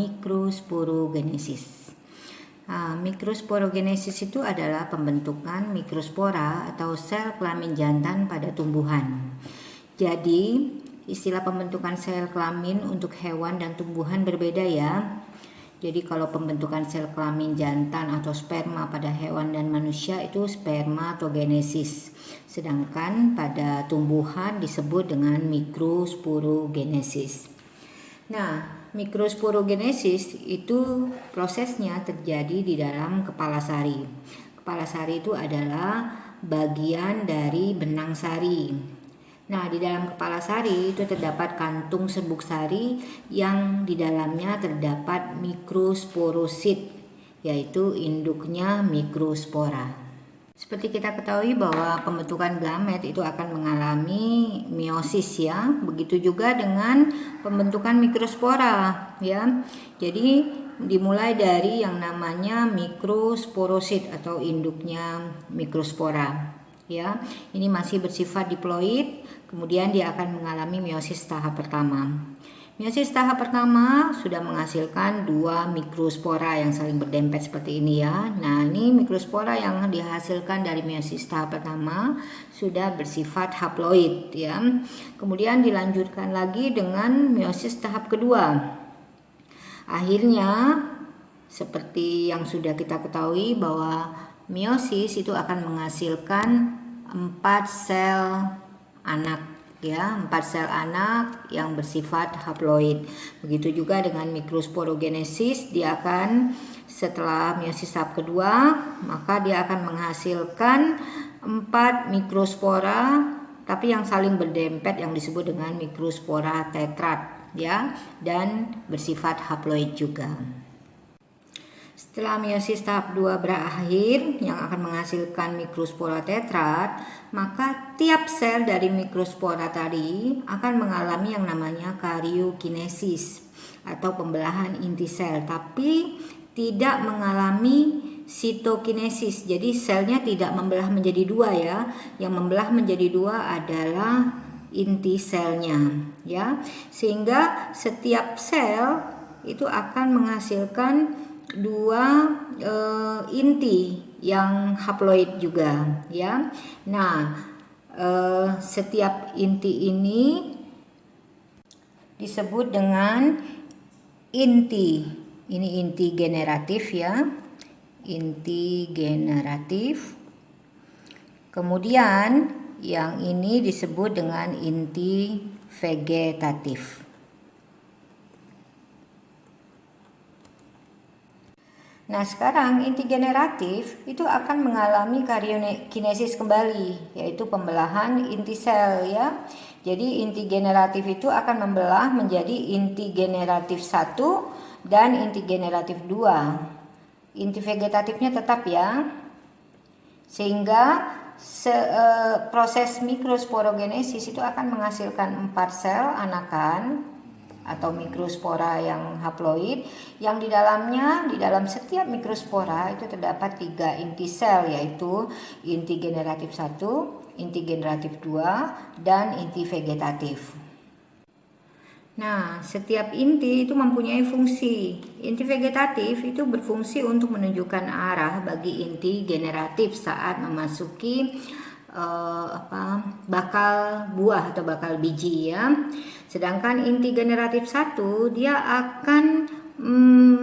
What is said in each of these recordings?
mikrosporogenesis. Mikrosporogenesis itu adalah pembentukan mikrospora atau sel kelamin jantan pada tumbuhan. Jadi, istilah pembentukan sel kelamin untuk hewan dan tumbuhan berbeda ya. Jadi kalau pembentukan sel kelamin jantan atau sperma pada hewan dan manusia itu spermatogenesis. Sedangkan pada tumbuhan disebut dengan mikrosporogenesis. Nah, mikrosporogenesis itu prosesnya terjadi di dalam kepala sari. Kepala sari itu adalah bagian dari benang sari. Nah, di dalam kepala sari itu terdapat kantung serbuk sari yang di dalamnya terdapat mikrosporosit, yaitu induknya mikrospora. Seperti kita ketahui bahwa pembentukan gamet itu akan mengalami meiosis ya. Begitu juga dengan pembentukan mikrospora ya. Jadi dimulai dari yang namanya mikrosporosit atau induknya mikrospora ya. Ini masih bersifat diploid, kemudian dia akan mengalami meiosis tahap pertama. Meiosis tahap pertama sudah menghasilkan 2 mikrospora yang saling berdempet seperti ini ya. Nah, ini mikrospora yang dihasilkan dari meiosis tahap pertama sudah bersifat haploid ya. Kemudian dilanjutkan lagi dengan meiosis tahap kedua. Akhirnya seperti yang sudah kita ketahui bahwa meiosis itu akan menghasilkan 4 sel anak ya, 4 sel anak yang bersifat haploid. Begitu juga dengan mikrosporogenesis, dia akan setelah meiosis tahap kedua, maka dia akan menghasilkan 4 mikrospora tapi yang saling berdempet yang disebut dengan mikrospora tetrat ya, dan bersifat haploid juga. Setelah meiosis tahap 2 berakhir yang akan menghasilkan mikrospora tetrat, maka tiap sel dari mikrospora tadi akan mengalami yang namanya karyokinesis atau pembelahan inti sel, tapi tidak mengalami sitokinesis. Jadi selnya tidak membelah menjadi 2 ya. Yang membelah menjadi 2 adalah inti selnya ya. Sehingga setiap sel itu akan menghasilkan 2 inti yang haploid juga ya. Nah, setiap inti ini disebut dengan inti. Ini inti generatif ya. Inti generatif. Kemudian yang ini disebut dengan inti vegetatif. Nah, sekarang inti generatif itu akan mengalami karyokinesis kembali, yaitu pembelahan inti sel ya. Jadi inti generatif itu akan membelah menjadi inti generatif 1 dan inti generatif 2. Inti vegetatifnya tetap ya. Sehingga proses mikrosporogenesis itu akan menghasilkan 4 sel anakan atau mikrospora yang haploid yang di dalam setiap mikrospora itu terdapat 3 inti sel, yaitu inti generatif 1, inti generatif 2 dan inti vegetatif. Nah, setiap inti itu mempunyai fungsi. Inti vegetatif itu berfungsi untuk menunjukkan arah bagi inti generatif saat memasuki bakal buah atau bakal biji ya. Sedangkan inti generatif 1 dia akan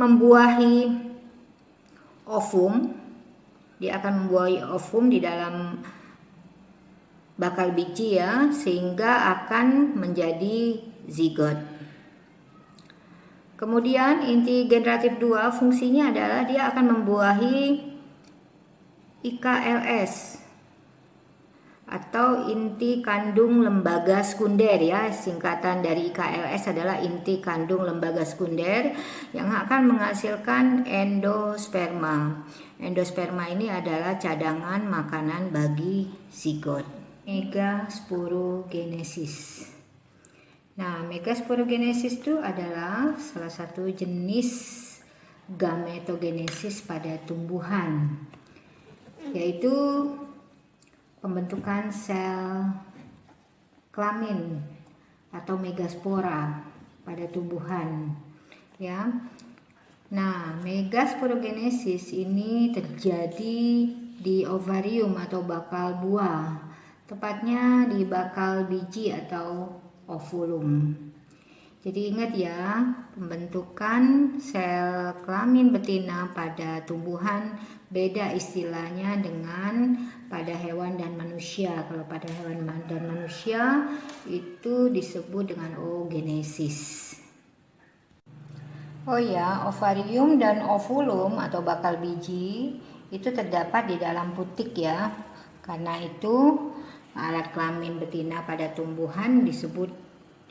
membuahi ovum. Dia akan membuahi ovum di dalam bakal biji ya, sehingga akan menjadi zigot. Kemudian inti generatif 2 fungsinya adalah dia akan membuahi IKLS atau inti kandung lembaga sekunder ya. Singkatan dari IKLS adalah inti kandung lembaga sekunder yang akan menghasilkan endosperma. Endosperma ini adalah cadangan makanan bagi zigot. Megasporogenesis. Nah, megasporogenesis itu adalah salah satu jenis gametogenesis pada tumbuhan, yaitu pembentukan sel kelamin atau megaspora pada tumbuhan ya. Nah, megasporogenesis ini terjadi di ovarium atau bakal buah, tepatnya di bakal biji atau ovulum. Jadi ingat ya, pembentukan sel kelamin betina pada tumbuhan beda istilahnya dengan pada hewan dan manusia. Kalau pada hewan dan manusia itu disebut dengan oogenesis. Oh ya, ovarium dan ovulum atau bakal biji itu terdapat di dalam putik ya. Karena itu alat kelamin betina pada tumbuhan disebut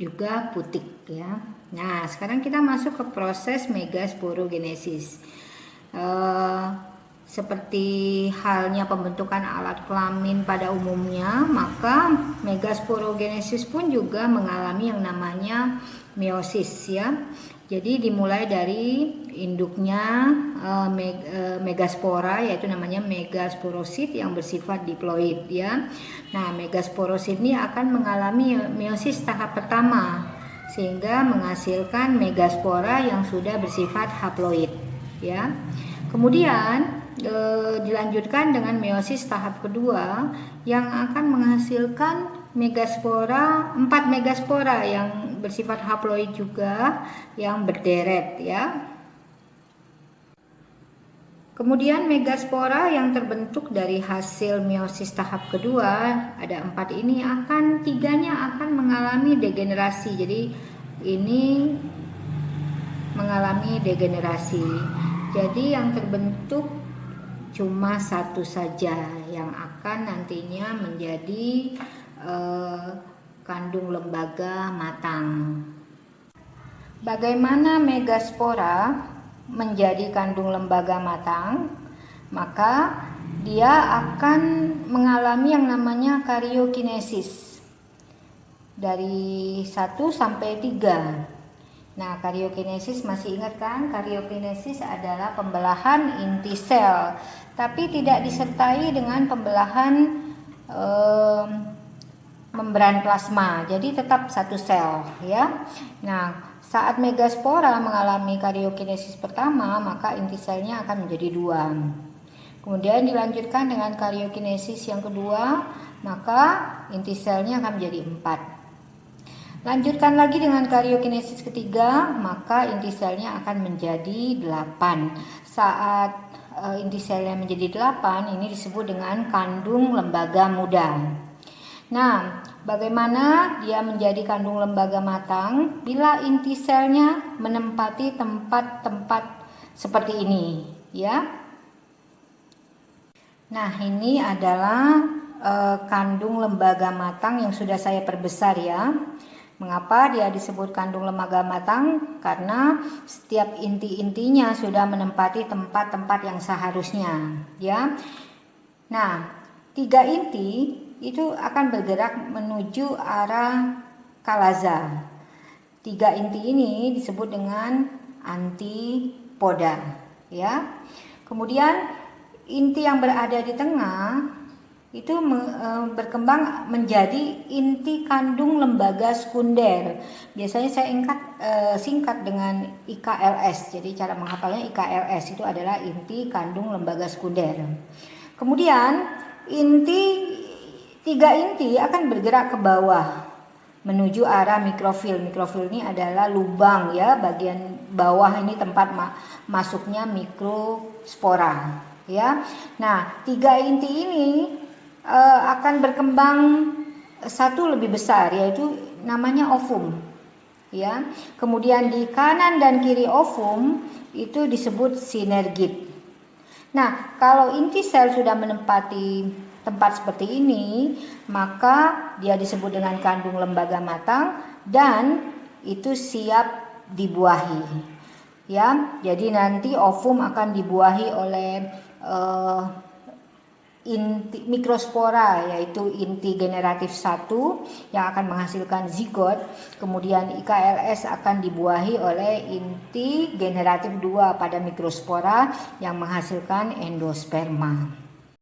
juga putik ya. Nah, sekarang kita masuk ke proses megasporogenesis. Seperti halnya pembentukan alat kelamin pada umumnya, maka megasporogenesis pun juga mengalami yang namanya meiosis ya. Jadi dimulai dari induknya megaspora, yaitu namanya megasporosit yang bersifat diploid ya. Nah, megasporosit ini akan mengalami meiosis tahap pertama sehingga menghasilkan megaspora yang sudah bersifat haploid ya. Kemudian dilanjutkan dengan meiosis tahap kedua yang akan menghasilkan megaspora, 4 megaspora yang bersifat haploid juga yang berderet ya. Kemudian megaspora yang terbentuk dari hasil meiosis tahap kedua, ada 4 ini, tiganya akan mengalami degenerasi. Jadi ini mengalami degenerasi. Jadi yang terbentuk cuma satu saja yang akan nantinya menjadi kandung lembaga matang. Bagaimana megaspora menjadi kandung lembaga matang? Maka dia akan mengalami yang namanya karyokinesis dari 1 sampai 3. Nah, karyokinesis masih ingat kan? Karyokinesis adalah pembelahan inti sel, tapi tidak disertai dengan pembelahan membran plasma. Jadi tetap satu sel ya. Nah, saat megaspora mengalami karyokinesis pertama, maka inti selnya akan menjadi 2. Kemudian dilanjutkan dengan karyokinesis yang kedua, maka inti selnya akan menjadi 4. Lanjutkan lagi dengan karyokinesis ketiga, maka inti selnya akan menjadi 8. Saat inti selnya menjadi 8, ini disebut dengan kandung lembaga muda. Nah, bagaimana dia menjadi kandung lembaga matang? Bila inti selnya menempati tempat-tempat seperti ini, ya. Nah, ini adalah kandung lembaga matang yang sudah saya perbesar ya. Mengapa dia disebut kandung lembaga matang? Karena setiap inti-intinya sudah menempati tempat-tempat yang seharusnya, ya. Nah, 3 inti itu akan bergerak menuju arah kalaza. 3 inti ini disebut dengan antipoda, ya. Kemudian inti yang berada di tengah itu berkembang menjadi inti kandung lembaga sekunder. Biasanya saya singkat dengan IKLS. Jadi cara menghafalnya IKLS itu adalah inti kandung lembaga sekunder. Kemudian 3 inti akan bergerak ke bawah menuju arah mikrofil. Mikrofil ini adalah lubang ya, bagian bawah ini tempat masuknya mikrospora ya. Nah, 3 inti ini akan berkembang satu lebih besar, yaitu namanya ovum ya. Kemudian di kanan dan kiri ovum itu disebut sinergit. Nah, kalau inti sel sudah menempati tempat seperti ini, maka dia disebut dengan kandung lembaga matang dan itu siap dibuahi ya. Jadi nanti ovum akan dibuahi oleh inti mikrospora, yaitu inti generatif 1 yang akan menghasilkan zigot. Kemudian IKLS akan dibuahi oleh inti generatif 2 pada mikrospora yang menghasilkan endosperma.